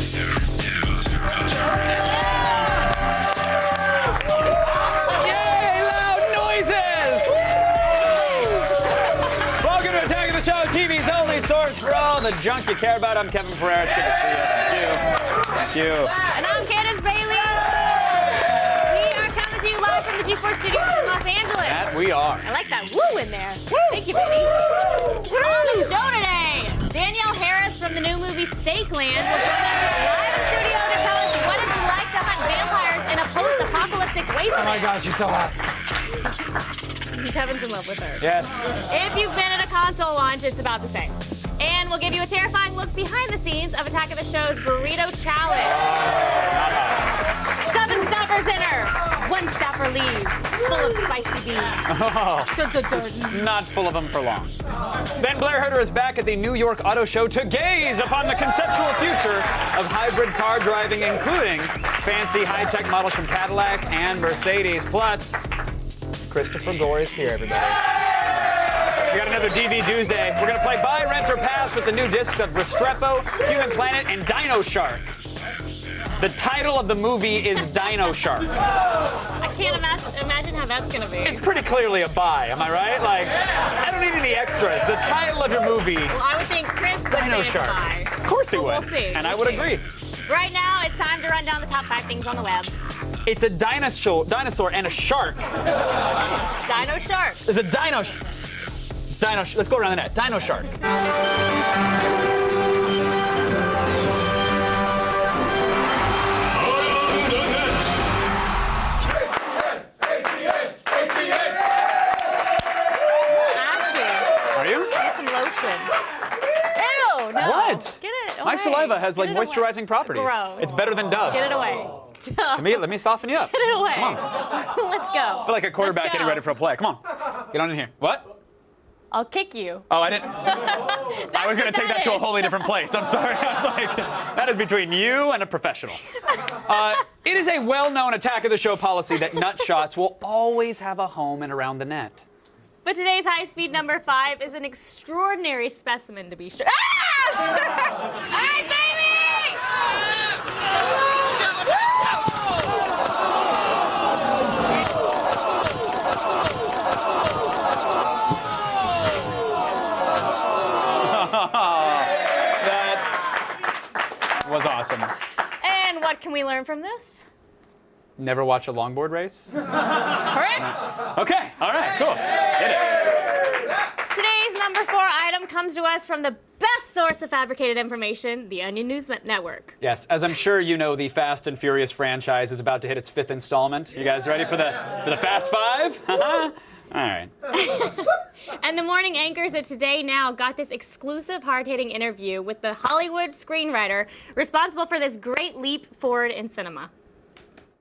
Yay, loud noises! Welcome to Attack of the Show, TV's only source for all the junk you care about. I'm Kevin Ferrer. It's good to see you. Thank you. And I'm Candace Bailey. We are coming to you live from the G4 Studios in Los Angeles. That we are. I like that woo in there. Woo. Thank you, Betty. On the show today, Danielle Harris from the new movie Stakeland will join us live in studio to tell us what it's like to hunt vampires in a post-apocalyptic wasteland. Oh my gosh, she's so hot. Kevin's in love with her. Yes. If you've been at a console launch, it's about the same. And we'll give you a terrifying look behind the scenes of Attack of the Show's Burrito Challenge. 7 staffers enter. 1 staffer leaves, full of spicy beans. Oh, not full of them for long. Ben Blair Herter is back at the New York Auto Show to gaze upon the conceptual future of hybrid car driving, including fancy high-tech models from Cadillac and Mercedes. Plus, Christopher Gore is here, everybody. We got another DV Tuesday. We're going to play Buy, Rent, or Pass with the new discs of Restrepo, Human Planet, and Dino Shark. The title of the movie is Dino Shark. I can't imagine how that's going to be. It's pretty clearly a buy, am I right? Like, I don't need any extras. The title of your movie, Well, I would think Chris would Dino say it's a Shark. buy. Of course he But would. we'll see. And I We'll would see. agree. Right now, it's time to run down the top 5 things on the web. It's a dinosaur and a shark. Dino Shark. There's a let's go around the net. Dino Shark. Are you? Get some lotion. Ew, no. What? Get it away. My saliva has like Get it moisturizing away. properties. Gross. It's better than Dove. Get it away. Let me soften you up. Get it away. Come on. Let's go. I feel like a quarterback Let's go. getting ready for a play. Come on. Get on in here. What? I'll kick you. Oh, I didn't. I was going to take that to a wholly different place. I'm sorry. I was like, that is between you and a professional. It is a well-known Attack of the Show policy that nut shots will always have a home and around the net. But today's high-speed number 5 is an extraordinary specimen to be sure. Ah! All right, That was awesome. And what can we learn from this? Never watch a longboard race? Correct. Okay, all right, cool. Hit it. Today's number 4 item comes to us from the best source of fabricated information, the Onion News Network. Yes, as I'm sure you know, the Fast and Furious franchise is about to hit its 5th installment. You guys ready for the Fast 5? All right. And the morning anchors at Today Now got this exclusive hard-hitting interview with the Hollywood screenwriter responsible for this great leap forward in cinema.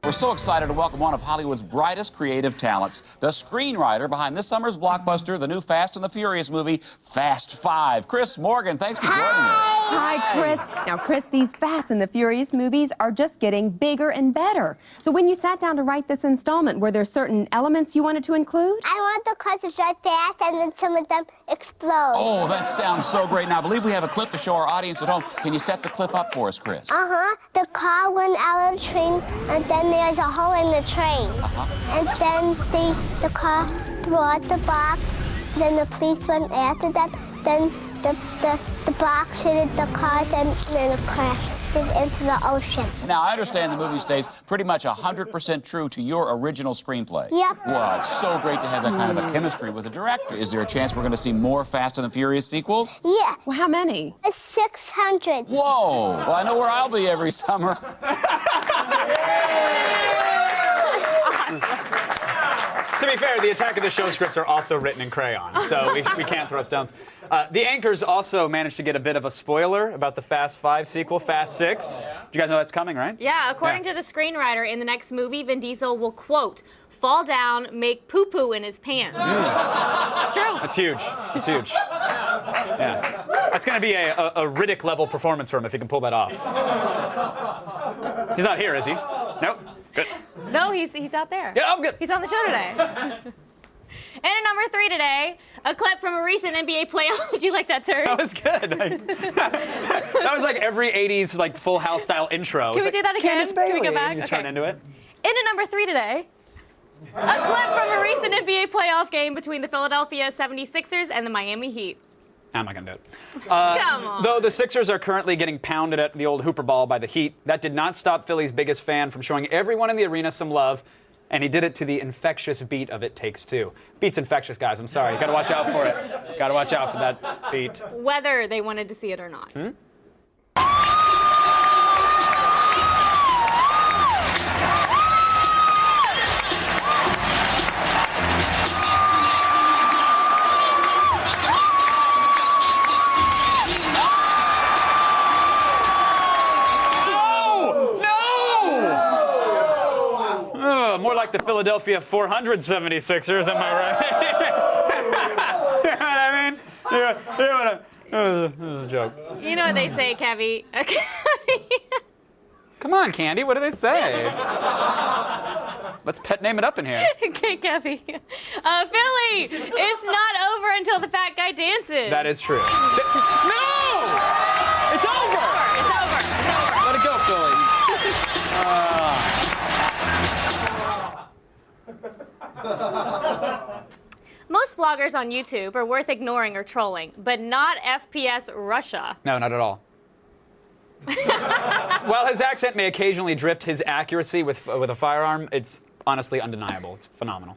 We're so excited to welcome one of Hollywood's brightest creative talents, the screenwriter behind this summer's blockbuster, the new Fast and the Furious movie, Fast 5. Chris Morgan, thanks for joining us. Hi, Chris. Now, Chris, these Fast and the Furious movies are just getting bigger and better. So when you sat down to write this installment, were there certain elements you wanted to include? I want the cars to drive fast and then some of them explode. Oh, that sounds so great. Now, I believe we have a clip to show our audience at home. Can you set the clip up for us, Chris? The car went out of the train and then there's a hole in the train. And then the car brought the box. Then the police went after them. Then the box hit the car and then it crashed into the ocean. Now, I understand the movie stays pretty much 100% true to your original screenplay. Yep. Well, it's so great to have that kind of a chemistry with the director. Is there a chance we're going to see more Fast and the Furious sequels? Yeah. Well, how many? It's 600. Whoa. Well, I know where I'll be every summer. To be fair, the Attack of the Show scripts are also written in crayon, so we can't throw stones. The anchors also managed to get a bit of a spoiler about the Fast 5 sequel, Fast 6. Did you guys know that's coming, right? Yeah, according to the screenwriter, in the next movie, Vin Diesel will, quote, fall down, make poo-poo in his pants. It's true. That's huge. It's huge. Yeah. That's going to be a Riddick-level performance for him if he can pull that off. He's not here, is he? Nope. Good. No, he's out there. Yeah, I'm good. He's on the show today. And at number 3 today, a clip from a recent NBA playoff. Did you like that turn? That was good. That was like every 80s like Full House style intro. Can we do that again? Candace Bailey. Can we go back? You turn into it. And at number 3 today, a clip from a recent NBA playoff game between the Philadelphia 76ers and the Miami Heat. I'm not gonna do it. Come on. Though the Sixers are currently getting pounded at the old Hooper Ball by the Heat, that did not stop Philly's biggest fan from showing everyone in the arena some love, and he did it to the infectious beat of It Takes Two. Beat's infectious, guys. I'm sorry. You gotta watch out for it. Gotta watch out for that beat. Whether they wanted to see it or not. More like the Philadelphia 476ers, am I right? You know what I mean? You know what that was a joke. You know what they say, Kevy. Come on, Candy, what do they say? Let's pet name it up in here. Okay, Kevy. Philly, it's not over until the fat guy dances. That is true. No! It's over! It's over. It's over. Let it go, Philly. Most vloggers on YouTube are worth ignoring or trolling, but not FPS Russia. No, not at all. While his accent may occasionally drift his accuracy with a firearm, it's honestly undeniable. It's phenomenal.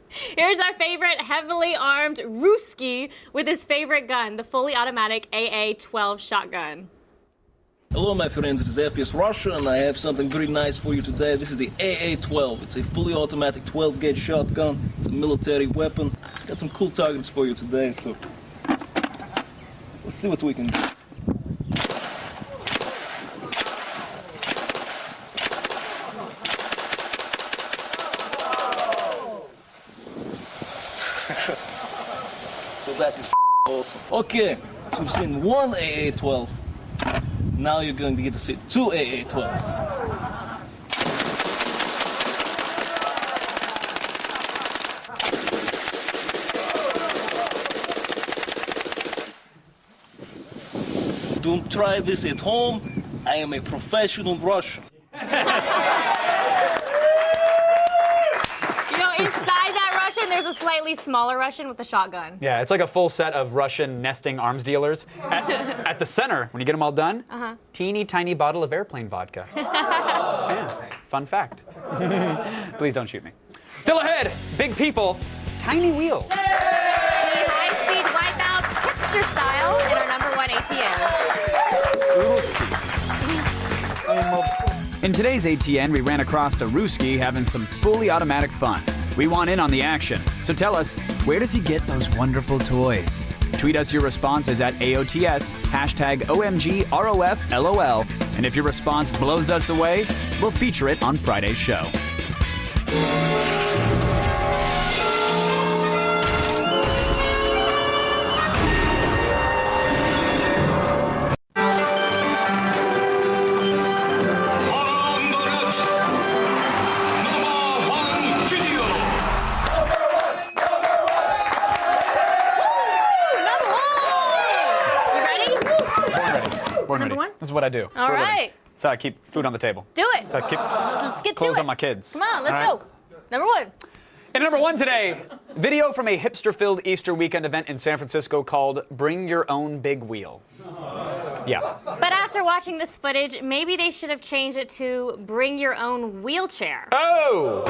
Here's our favorite heavily armed Ruski with his favorite gun, the fully automatic AA-12 shotgun. Hello my friends, it is FPS Russia and I have something very nice for you today. This is the AA-12. It's a fully automatic 12-gauge shotgun. It's a military weapon. Got some cool targets for you today, so let's see what we can do. So that is awesome. Okay, so we've seen one AA-12. Now you're going to get to see 2 AA-12s. Don't try this at home. I am a professional Russian. You know, inside that Russian, there's a slightly smaller Russian with a shotgun. Yeah, it's like a full set of Russian nesting arms dealers. At the center, when you get them all done, teeny tiny bottle of airplane vodka. Yeah, fun fact. Please don't shoot me. Still ahead, big people, tiny wheels. See high-speed wipeouts hipster style in our #1 ATM. In today's ATN, we ran across a Ruski having some fully automatic fun. We want in on the action, so tell us, where does he get those wonderful toys? Tweet us your responses at AOTS, #OMGROFLOL, and if your response blows us away, we'll feature it on Friday's show. This is what I do. All right. So I keep food on the table. Do it. So I keep Let's get to clothes it. on my kids. Come on, let's All go. #1. And #1 today, video from a hipster-filled Easter weekend event in San Francisco called Bring Your Own Big Wheel. Yeah. But after watching this footage, maybe they should have changed it to Bring Your Own Wheelchair. Oh!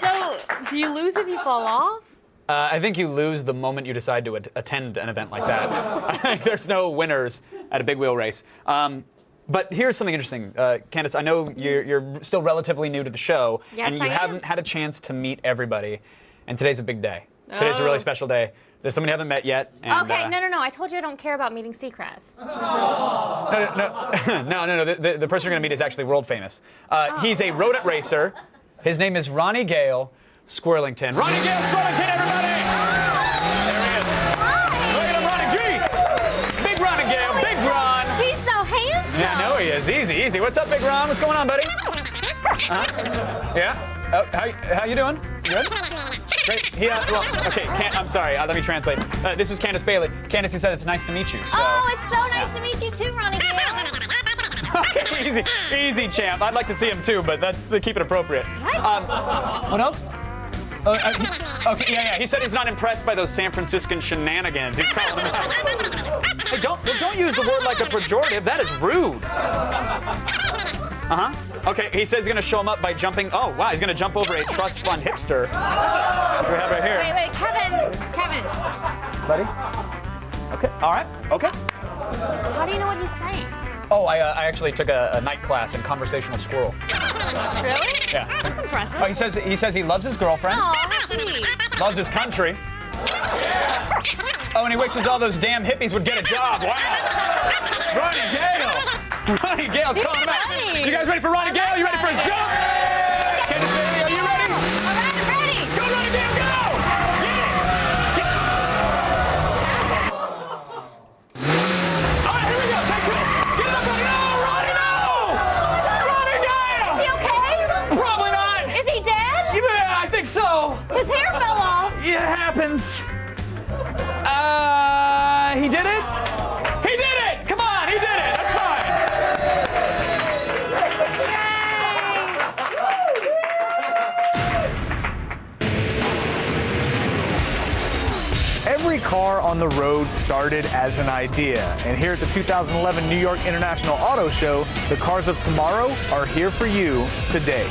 So, do you lose if you fall off? I think you lose the moment you decide to attend an event like that. I think there's no winners at a big wheel race. But here's something interesting. Candace, I know you're still relatively new to the show, Yes, and you I am. haven't had a chance to meet everybody. And today's a big day. Today's a really special day. There's someone you haven't met yet. And, Okay, no. I told you I don't care about meeting Seacrest. No. The person you're going to meet is actually world famous. He's a rodent racer. His name is Ronnie Gale Squirlington. Ronnie Gale Squirlington, everybody! There he is. Look at him, Ronnie G! Big Ronnie Gale, Big Ron. He's so handsome. Yeah, I know he is. Easy. What's up, Big Ron? What's going on, buddy? Yeah? Oh, how you doing? You good? Great. I'm sorry. Let me translate. This is Candace Bailey. Candace, he said it's nice to meet you. So. Oh, it's so nice to meet you too, Ronnie Gale. Okay, easy, champ. I'd like to see him too, but keep it appropriate. What else? He said he's not impressed by those San Franciscan shenanigans. He's calling them out. Hey, don't use the word like a pejorative. That is rude. Okay, he says he's gonna show him up by jumping. Oh, wow, he's gonna jump over a trust fund hipster. Which we have right here. Wait, Kevin. Buddy? Okay, all right, okay. How do you know what he's saying? Oh, I actually took a night class in conversational squirrel. Really? Yeah. That's impressive. Oh, he says he loves his girlfriend. Aw, how sweet. Loves his country. Oh, and he wishes all those damn hippies would get a job. Wow. Ronnie Gale's calling him out. funny. You guys ready for Ronnie Gale? You ready for his jump? Candace Bailey, are you ready? All right, I'm ready. Go, Ronnie Gale, go! Get it! All right, here we go. Take two. Get it up, Ronnie. No, Ronnie, no! Ronnie Gale! Is he okay? Probably not. Is he dead? Yeah, I think so. His hair fell off. It happens. He did it? He did it! Come on, he did it. That's fine. Every car on the road started as an idea, and here at the 2011 New York International Auto Show, the cars of tomorrow are here for you today.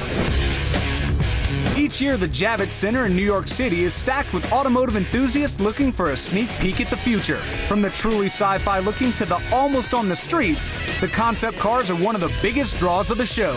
Each year, the Javits Center in New York City is stacked with automotive enthusiasts looking for a sneak peek at the future. From the truly sci-fi looking to the almost on the streets, the concept cars are one of the biggest draws of the show.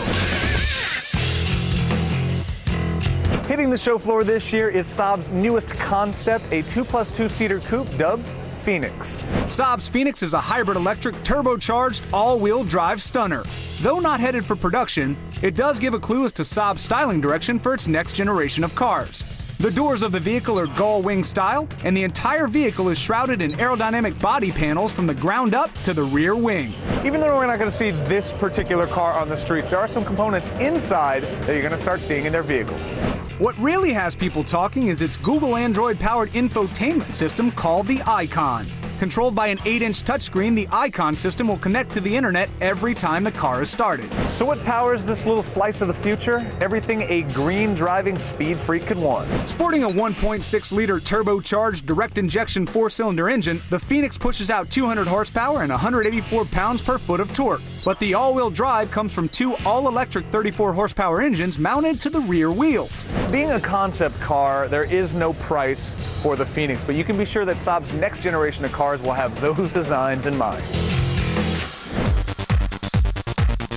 Hitting the show floor this year is Saab's newest concept, a 2+2-seater coupe dubbed Phoenix. Saab's Phoenix is a hybrid electric turbocharged all-wheel drive stunner. Though not headed for production, it does give a clue as to Saab's styling direction for its next generation of cars. The doors of the vehicle are gull wing style, and the entire vehicle is shrouded in aerodynamic body panels from the ground up to the rear wing. Even though we're not going to see this particular car on the streets, there are some components inside that you're going to start seeing in their vehicles. What really has people talking is its Google Android-powered infotainment system called the Icon. Controlled by an 8-inch touchscreen, the Icon system will connect to the internet every time the car is started. So what powers this little slice of the future? Everything a green driving speed freak could want. Sporting a 1.6-liter turbocharged direct-injection 4-cylinder engine, the Phoenix pushes out 200 horsepower and 184 pounds-per-foot of torque. But the all-wheel drive comes from two all-electric 34-horsepower engines mounted to the rear wheels. Being a concept car, there is no price for the Phoenix, but you can be sure that Saab's next generation of cars will have those designs in mind.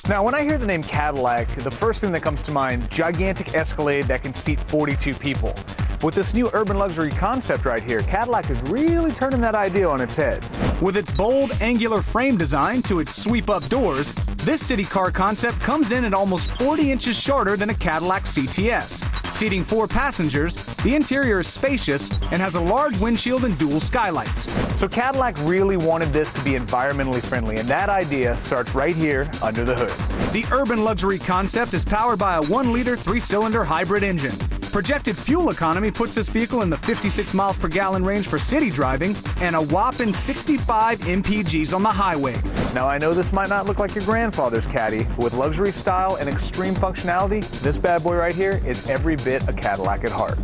Now, when I hear the name Cadillac, the first thing that comes to mind, gigantic Escalade that can seat 42 people. With this new urban luxury concept right here, Cadillac is really turning that idea on its head. With its bold, angular frame design to its sweep-up doors, this city car concept comes in at almost 40 inches shorter than a Cadillac CTS. Seating 4 passengers, the interior is spacious and has a large windshield and dual skylights. So Cadillac really wanted this to be environmentally friendly, and that idea starts right here under the hood. The urban luxury concept is powered by a 1-liter 3-cylinder hybrid engine. Projected fuel economy puts this vehicle in the 56 miles per gallon range for city driving and a whopping 65 mpgs on the highway. Now, I know this might not look like your grandfather's Caddy, but with luxury style and extreme functionality, this bad boy right here is every bit a Cadillac at heart.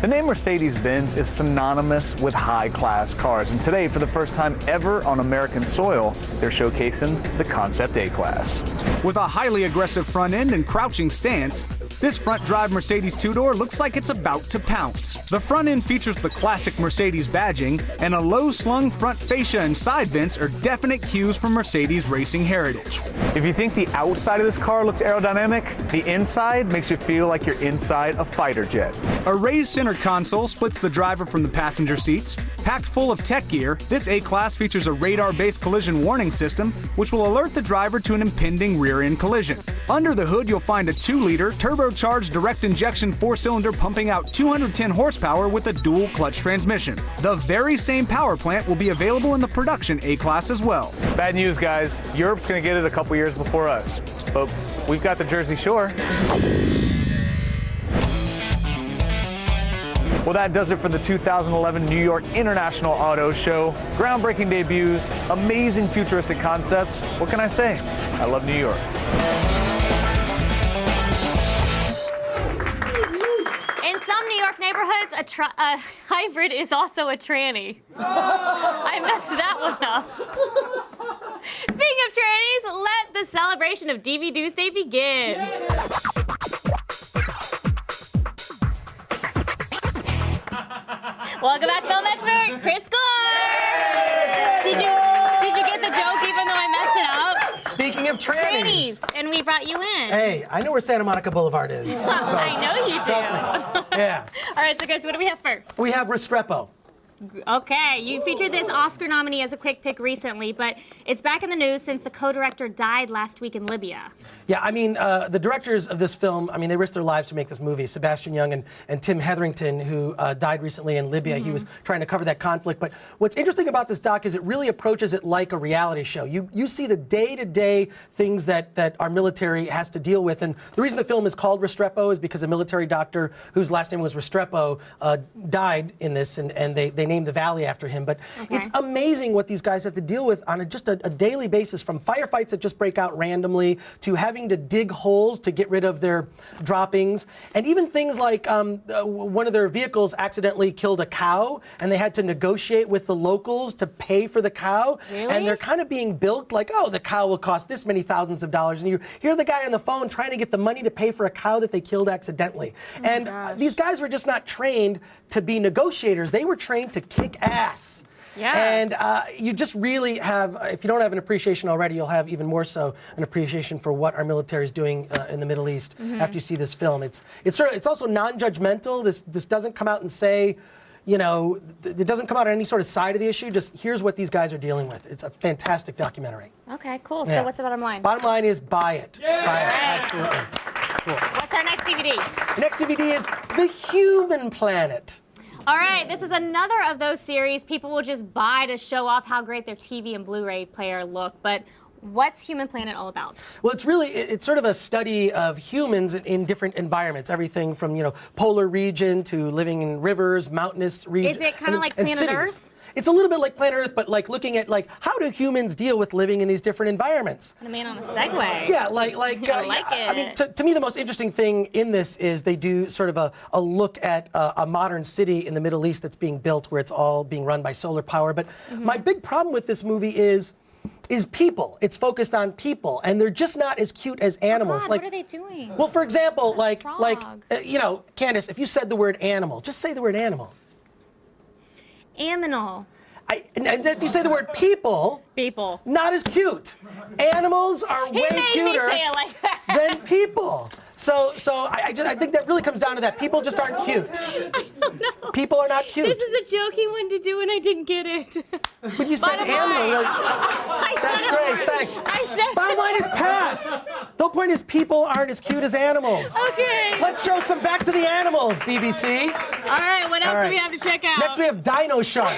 The name Mercedes-Benz is synonymous with high-class cars, and today, for the first time ever on American soil, they're showcasing the Concept A-Class. With a highly aggressive front end and crouching stance, this front-drive Mercedes two-door looks like it's about to pounce. The front end features the classic Mercedes badging, and a low-slung front fascia and side vents are definite cues from Mercedes racing heritage. If you think the outside of this car looks aerodynamic, the inside makes you feel like you're inside a fighter jet. A raised center console splits the driver from the passenger seats. Packed full of tech gear, this A-Class features a radar-based collision warning system, which will alert the driver to an impending rear-end collision. Under the hood, you'll find a 2-liter turbocharged direct injection 4-cylinder pumping out 210 horsepower with a dual clutch transmission. The very same power plant will be available in the production A-Class as well. Bad news, guys. Europe's going to get it a couple years before us. But we've got the Jersey Shore. Well, that does it for the 2011 New York International Auto Show. Groundbreaking debuts, amazing futuristic concepts. What can I say? I love New York. In some New York neighborhoods, a hybrid is also a tranny. I messed that one up. Speaking of trannies, let the celebration of DV Tuesday begin. Welcome back, film expert Chris Gore. Did you get the joke even though I messed it up? Speaking of trannies. And we brought you in. Hey, I know where Santa Monica Boulevard is. I know you do. Trust me. Yeah. All right, so Chris, what do we have first? We have Restrepo. Okay, you featured this Oscar nominee as a quick pick recently, but it's back in the news since the co-director died last week in Libya. Yeah, I mean, the directors of this film, I mean, they risked their lives to make this movie. Sebastian Young and Tim Hetherington, who died recently in Libya. He was trying to cover that conflict. But what's interesting about this doc is it really approaches it like a reality show. You see the day-to-day things that our military has to deal with. And the reason the film is called Restrepo is because a military doctor whose last name was Restrepo died in this, and they named the valley after him. But it's amazing what these guys have to deal with on just a daily basis, from firefights that just break out randomly to having to dig holes to get rid of their droppings, and even things like one of their vehicles accidentally killed a cow, and they had to negotiate with the locals to pay for the cow. Really? And they're kind of being built like, oh, the cow will cost this many thousands of dollars, and you hear the guy on the phone trying to get the money to pay for a cow that they killed accidentally. These guys were just not trained to be negotiators. They were trained to kick ass. Yeah. And you just really have, if you don't have an appreciation already, you'll have even more so an appreciation for what our military is doing in the Middle East after you see this film. It's also non-judgmental. This doesn't come out and say, you know, it doesn't come out on any sort of side of the issue. Just here's what these guys are dealing with. It's a fantastic documentary. Okay, cool. Yeah. So what's the bottom line? Bottom line is buy it. Yeah. Buy it. Absolutely. Cool. What's our next DVD? The next DVD is The Human Planet. All right, this is another of those series people will just buy to show off how great their TV and Blu-ray player look, but what's Human Planet all about? Well, it's sort of a study of humans in different environments, everything from, you know, polar region to living in rivers, mountainous regions. Is it kind of like Planet Earth? It's a little bit like Planet Earth, but like looking at like how do humans deal with living in these different environments? The man on a Segway. Yeah, like I like it. I mean, to me, the most interesting thing in this is they do sort of a look at a modern city in the Middle East that's being built, where it's all being run by solar power. But my big problem with this movie is people. It's focused on people, and they're just not as cute as animals. God, like, what are they doing? Well, for example, Frog. you know, Candace, if you said the word animal, just say the word animal. Aminal. And if you say the word people, not as cute. Animals are way cuter me say it like that. than people. So I think that really comes down to that. People just aren't cute. I don't know. People are not cute. This is a joke he wanted to do, and I didn't get it. But you said animal. Really, that's great. Thanks. Bottom line is pass. The whole point is people aren't as cute as animals. Okay. Let's show some Back to the Animals, BBC. All right, what else do we have to check out? Next we have Dino Shark.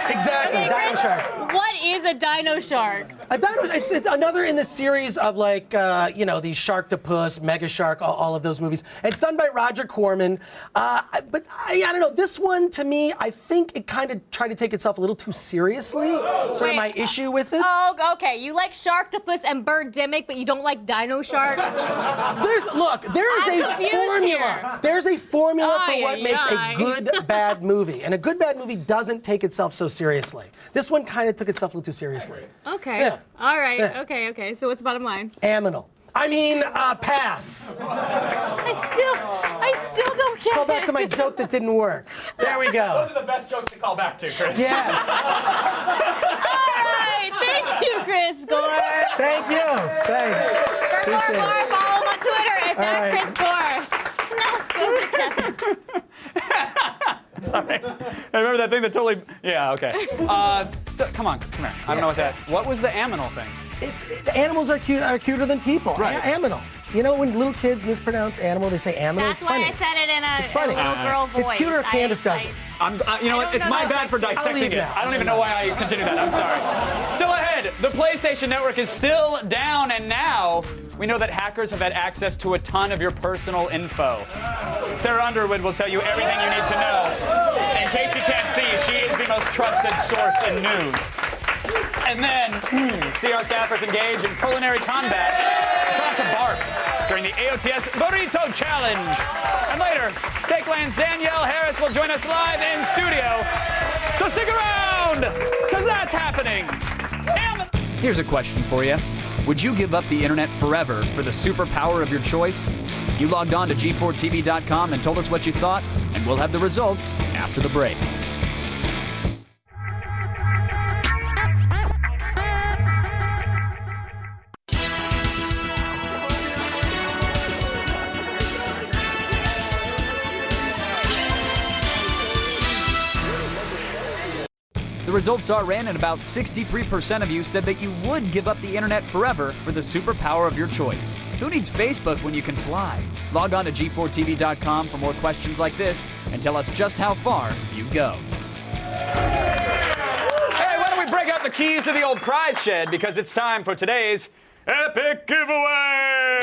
Exactly, Okay, Dino Chris, Shark. What is a dino shark? A dino, it's another in the series of like, you know, these Sharktopus, Mega Shark, all of those movies. It's done by Roger Corman. But I don't know, this one to me, I think it kind of tried to take itself a little too seriously. Sort of my issue with it. Oh, okay. You like Sharktopus and Birdemic, but you don't like Dino Shark? There is a formula. Here. There's a formula for what makes a good bad movie. And a good bad movie doesn't take itself so seriously. This one kind of took itself a little too seriously. Okay. Yeah. All right. Yeah. Okay. So what's the bottom line? Aminal. I mean, pass. I still don't get Call back to my joke that didn't work. There we go. Those are the best jokes to call back to, Chris. Yes. All right. Thank you, Chris Gore. Thank you. Thanks. For more Appreciate Gore, it. follow him on Twitter at All right. Chris Gore. Now let's go to Kevin. Sorry. I remember that thing that totally. Yeah. Okay. So come on, come here. I don't know what that. What was the aminal thing? The animals are cuter than people. Right. Aminal. You know, when little kids mispronounce animal, they say aminal. That's it's funny. why I said it in It's funny. a little girl voice. It's cuter if Candace does it. You know what? don't It's know my that. bad for I'll dissecting leave it. now. I don't even know why I continue that. I'm sorry. Still ahead, the PlayStation Network is still down, and now we know that hackers have had access to a ton of your personal info. Sarah Underwood will tell you everything you need to know. In case you can't see, she is the most trusted source in news. And then, see our staffers engage in culinary combat. Time to barf during the AOTS Burrito Challenge. And later, Steakland's Danielle Harris will join us live in studio. So stick around, because that's happening. Here's a question for you. Would you give up the internet forever for the superpower of your choice? You logged on to G4TV.com and told us what you thought, and we'll have the results after the break. The results are in, and about 63% of you said that you would give up the internet forever for the superpower of your choice. Who needs Facebook when you can fly? Log on to G4TV.com for more questions like this and tell us just how far you go. Hey, why don't we break out the keys to the old prize shed, because it's time for today's epic giveaway!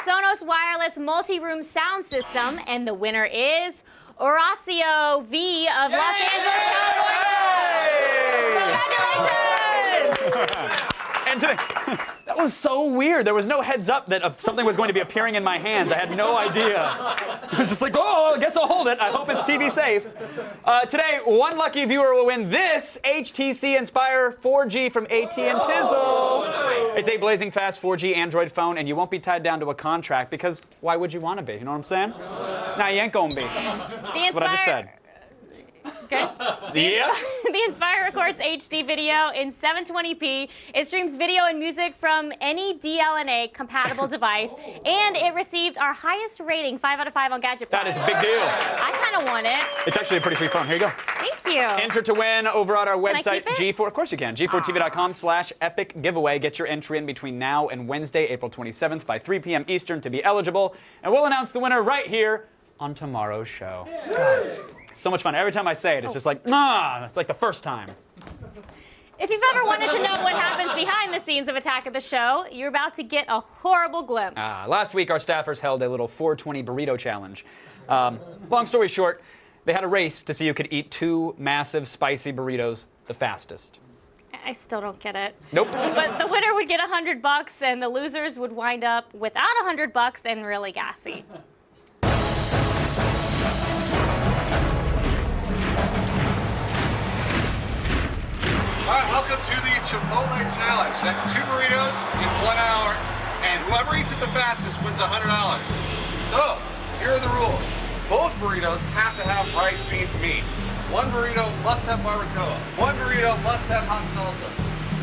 Sonos wireless multi-room sound system, and the winner is Horacio V of Los Angeles, California. Congratulations! And today, that was so weird. There was no heads up that something was going to be appearing in my hands. I had no idea. It was just like, oh, I guess I'll hold it. I hope it's TV safe. Today, one lucky viewer will win this HTC Inspire 4G from AT&T Tizzle. It's a blazing fast 4G Android phone, and you won't be tied down to a contract, because why would you want to be? You know what I'm saying? Nah, you ain't gonna be. That's what I just said. Good. Yep. The Inspire records HD video in 720p. It streams video and music from any DLNA compatible device, and it received our highest rating, 5 out of 5 on Gadget Press. That is a big deal. I kind of want it. It's actually a pretty sweet phone. Here you go. Thank you. Enter to win over at our website, Can I keep it? G4. Of course you can. G4TV.com/epic giveaway. Get your entry in between now and Wednesday, April 27th by 3 p.m. Eastern to be eligible, and we'll announce the winner right here on tomorrow's show. So much fun. Every time I say it, it's just like, it's like the first time. If you've ever wanted to know what happens behind the scenes of Attack of the Show, you're about to get a horrible glimpse. Last week, our staffers held a little 420 burrito challenge. Long story short, they had a race to see who could eat 2 massive spicy burritos the fastest. I still don't get it. Nope. But the winner would get $100, and the losers would wind up without $100 and really gassy. All right, welcome to the Chipotle Challenge. That's 2 burritos in 1 hour, and whoever eats it the fastest wins $100. So, here are the rules. Both burritos have to have rice, beans, meat. 1 burrito must have barbacoa. 1 burrito must have hot salsa.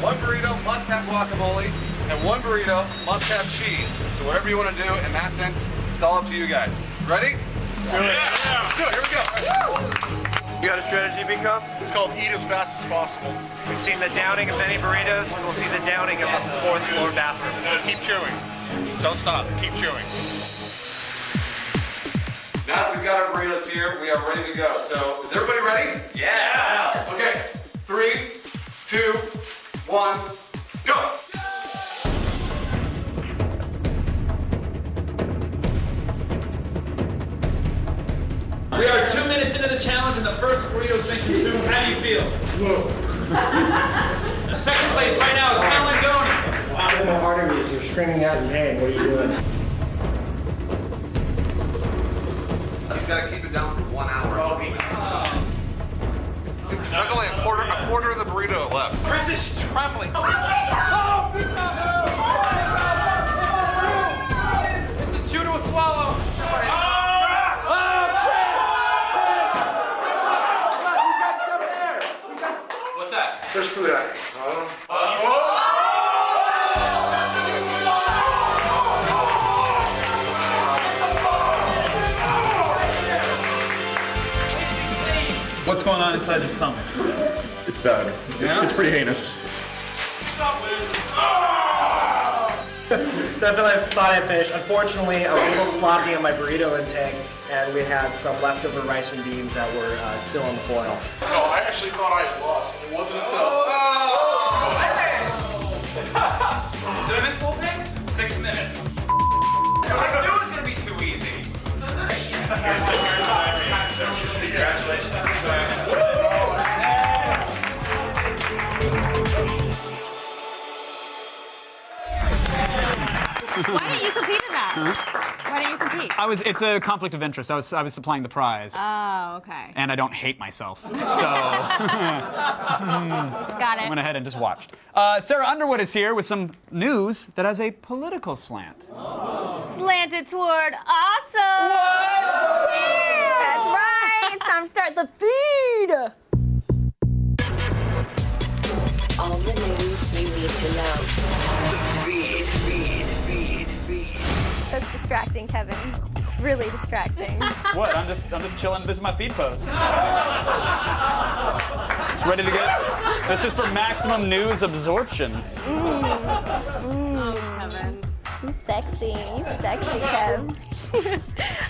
1 burrito must have guacamole, and 1 burrito must have cheese. So whatever you want to do, in that sense, it's all up to you guys. Ready? Yeah. Good, here we go. You got a strategy, B-Cup? It's called eat as fast as possible. We've seen the downing of many burritos. We'll see the downing of the 4th floor bathroom. Keep chewing. Don't stop. Keep chewing. Now that we've got our burritos here, we are ready to go. So, is everybody ready? Yeah! Okay. 3, 2, 1, go! We are 2 minutes into the challenge, and the first burrito's been consumed. How do you feel? Whoa. Second place right now is Alan Goni. Wow. in the arteries. You're screaming out in pain. What are you doing? I just gotta keep it down for 1 hour. There's only a quarter of the burrito left. Chris is trembling. It's a chew to a swallow. What's that? There's food items. What's going on inside your stomach? It's bad. It's pretty heinous. Definitely thought I finished. Unfortunately, I was a little sloppy on my burrito intake, and we had some leftover rice and beans that were still on the foil. No, I actually thought I had lost. It wasn't until... Did I miss the whole thing? 6 minutes. I knew it was going to be too easy. Here's what I mean. Congratulations. Why didn't you compete in that? Why didn't you compete? It's a conflict of interest. I was supplying the prize. Oh, okay. And I don't hate myself. So Got it. I went ahead and just watched. Sarah Underwood is here with some news that has a political slant. Slanted toward awesome. That's right. It's time to start the feed. All the news you need to know. The feed. That's distracting, Kevin. It's really distracting. What? I'm just chilling. This is my feed post. It's ready to go. This is for maximum news absorption. Kevin. You sexy, Kev.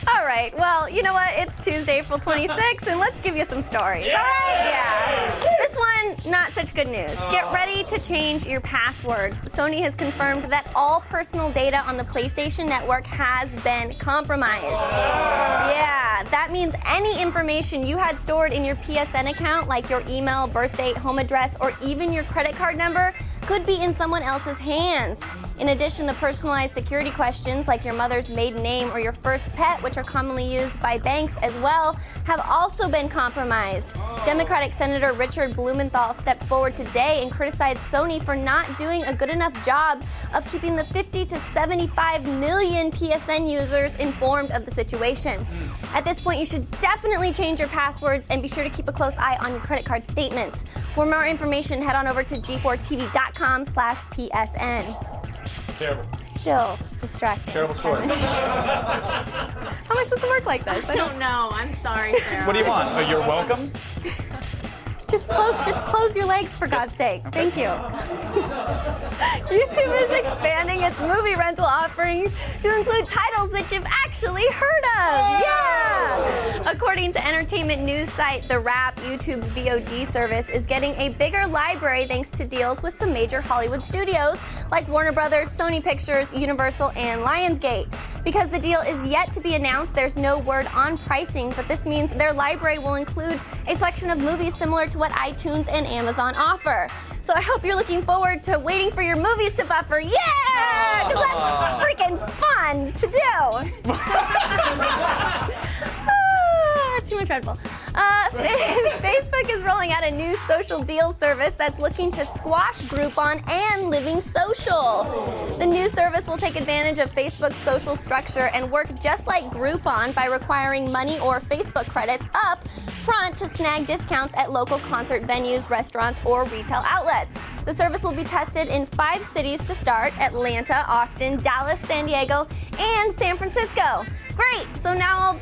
All right, well, you know what? It's Tuesday, April 26th, and let's give you some stories. All right? Yeah. This one, not such good news. Get ready to change your passwords. Sony has confirmed that all personal data on the PlayStation Network has been compromised. Yeah, that means any information you had stored in your PSN account, like your email, birth date, home address, or even your credit card number, could be in someone else's hands. In addition, the personalized security questions like your mother's maiden name or your first pet, which are commonly used by banks as well, have also been compromised. Democratic Senator Richard Blumenthal stepped forward today and criticized Sony for not doing a good enough job of keeping the 50 to 75 million PSN users informed of the situation. At this point, you should definitely change your passwords and be sure to keep a close eye on your credit card statements. For more information, head on over to g4tv.com/PSN. Terrible. Still distracting. Terrible story. How am I supposed to work like this? I don't know. I'm sorry, Sarah. What do you want? Oh, you're welcome? Just close your legs, for God's sake. Okay. Thank you. YouTube is expanding its movie rental offerings to include titles that you've actually heard of. Yeah! According to entertainment news site The Wrap, YouTube's VOD service is getting a bigger library thanks to deals with some major Hollywood studios like Warner Brothers, Sony Pictures, Universal, and Lionsgate. Because the deal is yet to be announced, there's no word on pricing, but this means their library will include a selection of movies similar to what iTunes and Amazon offer. So I hope you're looking forward to waiting for your movies to buffer. Yeah! Because that's freaking fun to do. Too much Red Bull. Facebook is rolling out a new social deal service that's looking to squash Groupon and Living Social. The new service will take advantage of Facebook's social structure and work just like Groupon by requiring money or Facebook credits up front to snag discounts at local concert venues, restaurants, or retail outlets. The service will be tested in 5 cities to start: Atlanta, Austin, Dallas, San Diego, and San Francisco. Great, so now I'll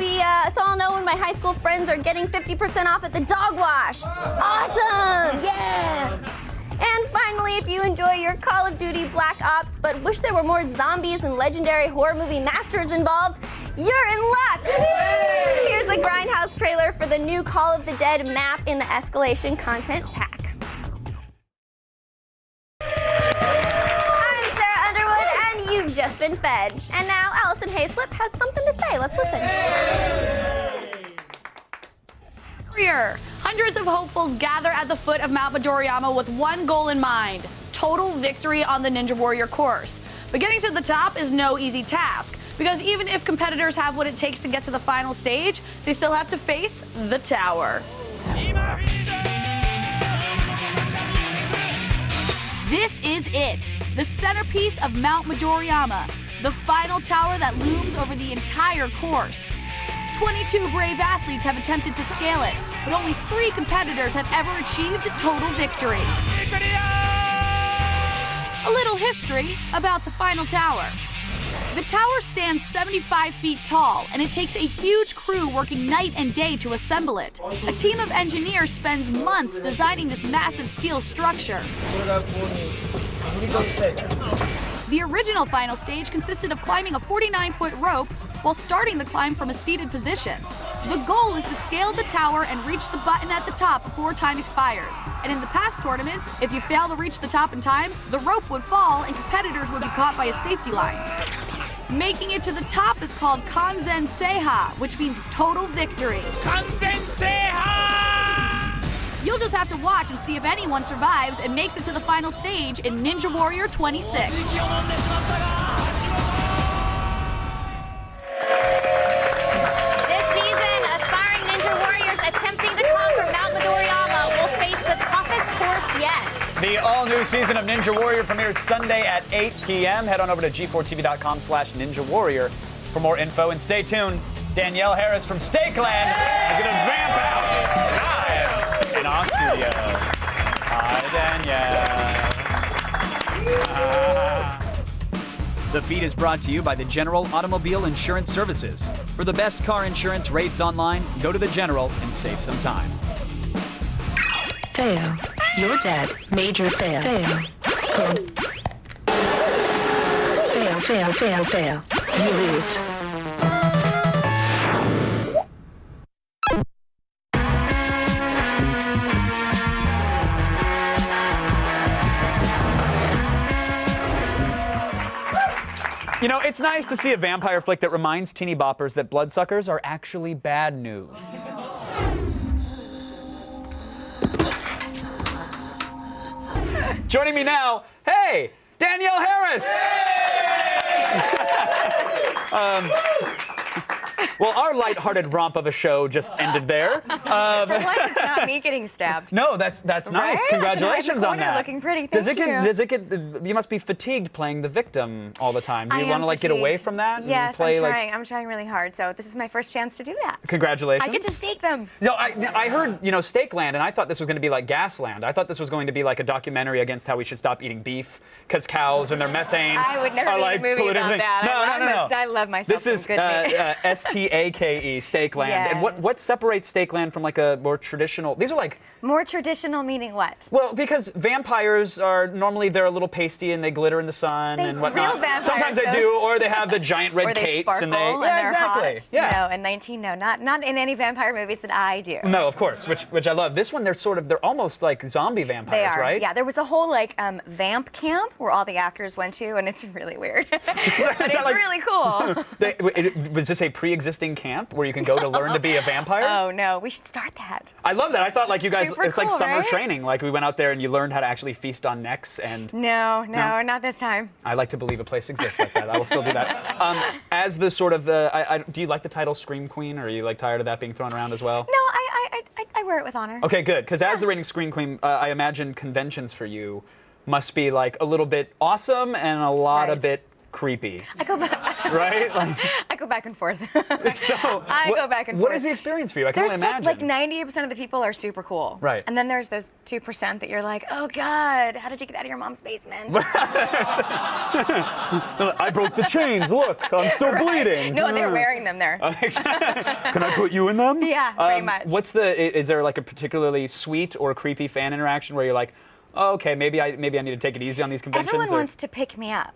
know when my high school friends are getting 50% off at the dog wash. Awesome, yeah! And finally, if you enjoy your Call of Duty Black Ops but wish there were more zombies and legendary horror movie masters involved, you're in luck! Here's a Grindhouse trailer for the new Call of the Dead map in the Escalation content pack. I'm Sarah Underwood, and you've just been fed. And now Allison Hayslip has something to say. Let's listen. Hundreds of hopefuls gather at the foot of Mount Midoriyama with one goal in mind: total victory on the Ninja Warrior course. But getting to the top is no easy task, because even if competitors have what it takes to get to the final stage, they still have to face the tower. This is it, the centerpiece of Mount Midoriyama, the final tower that looms over the entire course. 22 brave athletes have attempted to scale it, but only 3 competitors have ever achieved total victory. A little history about the final tower. The tower stands 75 feet tall, and it takes a huge crew working night and day to assemble it. A team of engineers spends months designing this massive steel structure. The original final stage consisted of climbing a 49-foot rope while starting the climb from a seated position. The goal is to scale the tower and reach the button at the top before time expires. And in the past tournaments, if you fail to reach the top in time, the rope would fall and competitors would be caught by a safety line. Making it to the top is called Kanzen Seiha, which means total victory. Kanzen Seiha! You'll just have to watch and see if anyone survives and makes it to the final stage in Ninja Warrior 26. The all-new season of Ninja Warrior premieres Sunday at 8 p.m. Head on over to g4tv.com/Ninja Warrior for more info. And stay tuned. Danielle Harris from Steakland is going to vamp out live in our studio. Hi, Danielle. The feed is brought to you by the General Automobile Insurance Services. For the best car insurance rates online, go to the General and save some time. Fail. You're dead. Major fail. Fail. Good. Fail, fail, fail, fail. You lose. You know, it's nice to see a vampire flick that reminds teeny boppers that bloodsuckers are actually bad news. Joining me now, hey, Danielle Harris! Well, our lighthearted romp of a show just ended there. For once, it's not me getting stabbed. No, that's nice. Right? Congratulations on that. Looking pretty. Thank you. Does it get? You must be fatigued playing the victim all the time. Do you want to like get away from that? Yes, and play, I'm trying. I'm trying really hard. So this is my first chance to do that. Congratulations. I get to stake them. No, I heard, Steakland, and I thought this was going to be like Gasland. I thought this was going to be like a documentary against how we should stop eating beef because cows and their methane. I would never make a movie about that. No. I love myself. This is Stake, Steakland. Yes. And what separates Steakland from like a more traditional? These are like more traditional, meaning what? Well, because vampires are normally they're a little pasty and they glitter in the sun and whatnot. Real vampires Sometimes they do, or they have the giant red or they capes sparkle and they they're exactly. hot. Yeah. Not in any vampire movies that I do. No, of course, which I love. This one they're almost like zombie vampires, They are, right? yeah. There was a whole vamp camp where all the actors went to, and it's really weird, but it's really cool. Was this a pre-existing camp where you can go to learn to be a vampire? Oh no, we should start that. I love that. I thought like you guys, Super it's cool, like summer right? training. Like we went out there and you learned how to actually feast on necks and. No, not this time. I like to believe a place exists like that. I will still do that. As the sort of do you like the title Scream Queen, or are you like tired of that being thrown around as well? No, I wear it with honor. Okay, good. Because as the reigning Scream Queen, I imagine conventions for you must be like a little bit awesome and a lot a bit creepy. I go back. Right? Like, I go back and forth. So I go back and forth. What is the experience for you? I can only imagine. Like 98% of the people are super cool. Right. And then there's those 2% that you're like, oh God, how did you get out of your mom's basement? I broke the chains. Look, I'm still bleeding. No, they're wearing them there. Can I put you in them? Yeah, pretty much. Is there like a particularly sweet or creepy fan interaction where you're like, oh, okay, maybe I need to take it easy on these conventions? Everyone wants to pick me up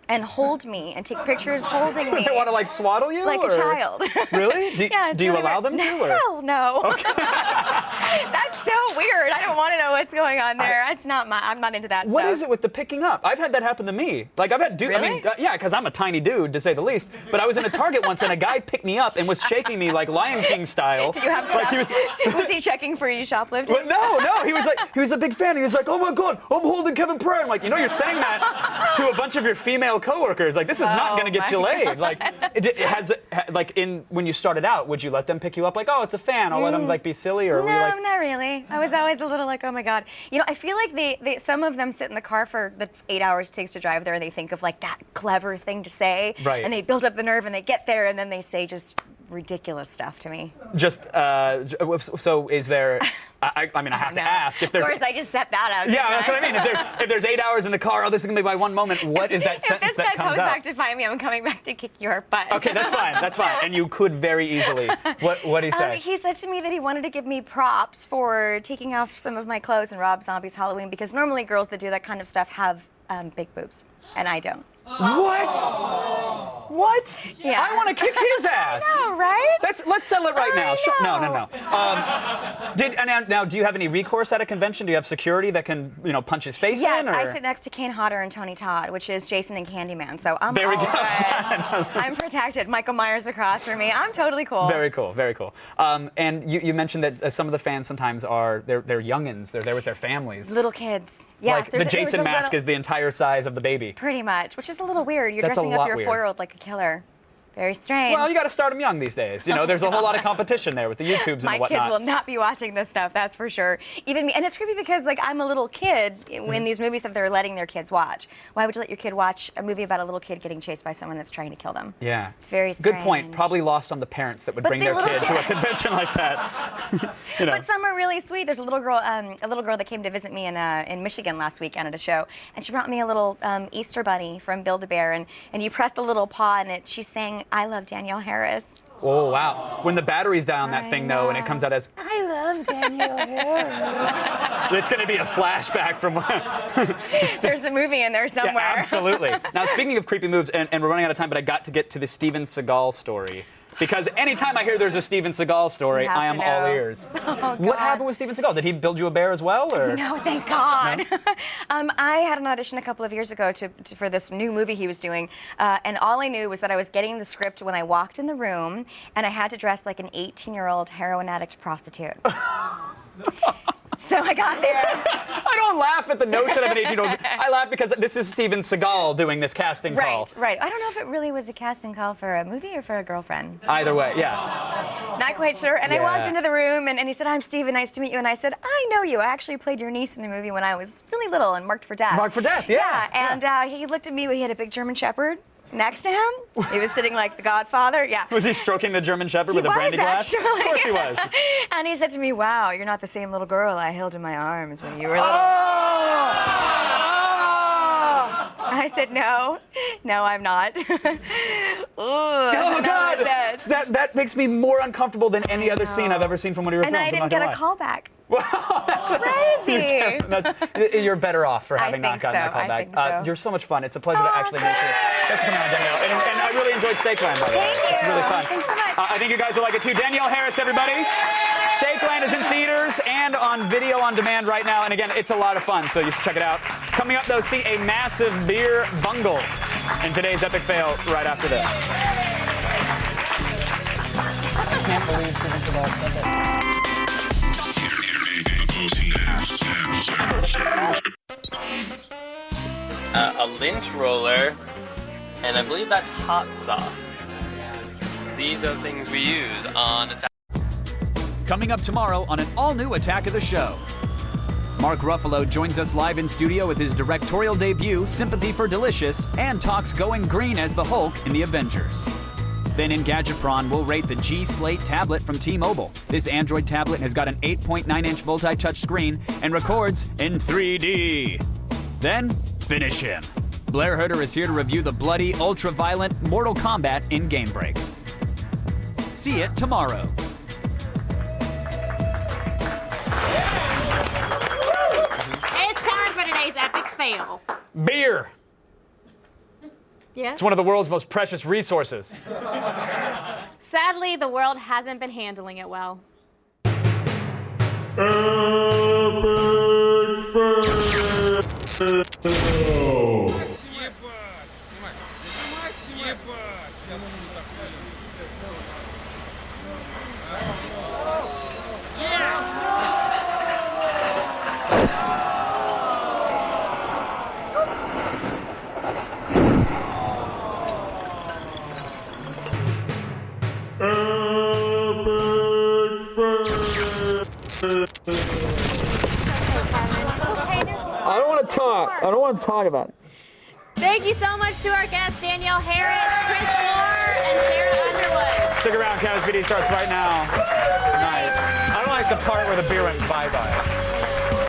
and hold me and take pictures holding me. They want to like swaddle you? Like or? a child. Really? Yeah, do you really allow them to? Or? Hell no. Okay. That's so so weird. I don't want to know what's going on there. I'm not into that What stuff. is it with the picking up? I've had that happen to me. Like, I've had Really? I mean, yeah, because I'm a tiny dude, to say the least. But I was in a Target once, and a guy picked me up and was shaking me like Lion King style. Did you have stuff? Was he checking for you shoplifting? Well, no. He was a big fan. He was like, oh my God, I'm holding Kevin Pryor. I'm like, you're saying that to a bunch of your female coworkers. Like, this is not going to get you laid. Like, when you started out, would you let them pick you up? Like, oh, it's a fan. I'll let them be silly, or were you like? No, not really. I was always a little like, oh my God. I feel like they some of them sit in the car for the 8 hours it takes to drive there, and they think of like that clever thing to say, right. And they build up the nerve, and they get there, and then they say just ridiculous stuff to me. So is there? I mean, I have to ask if there's. Of course, I just set that out. Yeah, that's what I mean. If there's 8 hours in the car, this is gonna be by one moment. What is that sentence if this guy that comes comes out? back to find me, I'm coming back to kick your butt. Okay, that's fine. And you could very easily. What did he say? He said to me that he wanted to give me props for taking off some of my clothes in Rob Zombie's Halloween, because normally girls that do that kind of stuff have big boobs, and I don't. What? Yeah. I want to kick his ass. I know, right? Let's settle it right now. No. Now, do you have any recourse at a convention? Do you have security that can, punch his face in? Yes, or? I sit next to Kane Hodder and Tony Todd, which is Jason and Candyman. So I'm there we all go. good. I'm protected. Michael Myers across from me. I'm totally cool. Very cool. And you mentioned that some of the fans sometimes they're youngins. They're there with their families. Little kids. Yes. Like the Jason mask is the entire size of the baby. Pretty much, which is a little weird. You're That's dressing up your weird. 4-year-old like a killer. Very strange. Well, you got to start them young these days. There's a whole lot of competition there with the YouTubes and My whatnot. kids will not be watching this stuff, that's for sure. Even me. And it's creepy because, I'm a little kid in these movies that they're letting their kids watch. Why would you let your kid watch a movie about a little kid getting chased by someone that's trying to kill them? Yeah. It's very strange. Good point. Probably lost on the parents that would bring their kid to a convention like that. But some are really sweet. There's a little girl that came to visit me in Michigan last weekend at a show, and she brought me a little Easter bunny from Build-A-Bear, and you press the little paw, and she's saying, "I love Danielle Harris." Oh, wow. When the batteries die on that thing, though, and it comes out as, "I love Danielle Harris." it's going to be a flashback from... There's a movie in there somewhere. Yeah, absolutely. Now, speaking of creepy moves, and we're running out of time, but I got to get to the Steven Seagal story. Because anytime I hear there's a Steven Seagal story, I am all ears. Oh, what happened with Steven Seagal? Did he build you a bear as well? Or? No, thank God. No? I had an audition a couple of years ago for this new movie he was doing, and all I knew was that I was getting the script when I walked in the room, and I had to dress like an 18-year-old heroin addict prostitute. So I got there. I don't laugh at the notion of an 18-year-old. I laugh because this is Steven Seagal doing this casting call. Right. I don't know if it really was a casting call for a movie or for a girlfriend. Either way, yeah. Not quite sure. And I walked into the room, and he said, "I'm Steven, nice to meet you." And I said, "I know you. I actually played your niece in a movie when I was really little and Marked for Death." Marked for Death, yeah. And he looked at me. He had a big German Shepherd next to him. He was sitting like the Godfather. Yeah. Was he stroking the German Shepherd with a brandy glass? Actually. Of course he was. And he said to me, "Wow, you're not the same little girl I held in my arms when you were little." I said, no, I'm not. Oh, God. That makes me more uncomfortable than any other scene I've ever seen from one of your films. And I didn't get a call back. Wow, that's crazy. You're better off for having not gotten that call back. I think so. You're so much fun. It's a pleasure to actually meet you. Thanks for coming on, Danielle. And I really enjoyed Steakland, by the way. Thank you. It's really fun. Thanks so much. I think you guys will like it too. Danielle Harris, everybody. Steakland is in theaters and on video on demand right now. And again, it's a lot of fun, so you should check it out. Coming up, though, see a massive beer bungle in today's epic fail right after this. I can't believe Steven Seagal said that. A lynch roller, and I believe that's hot sauce. These are things we use on Attack. Coming up tomorrow on an all-new Attack of the Show. Mark Ruffalo joins us live in studio with his directorial debut, Sympathy for Delicious, and talks going green as the Hulk in The Avengers. Then in Gadgetron, we'll rate the G Slate tablet from T-Mobile. This Android tablet has got an 8.9-inch multi-touch screen and records in 3D. Then, finish him. Blair Herter is here to review the bloody, ultra-violent Mortal Kombat in Game Break. See it tomorrow. It's time for today's epic fail. Beer. Yeah? It's one of the world's most precious resources. Sadly, the world hasn't been handling it well. I don't want to talk. I don't want to talk about it. Thank you so much to our guests, Danielle Harris, Chris Moore, and Sarah Underwood. Stick around, Cavs video starts right now. Nice. I don't like the part where the beer went bye-bye.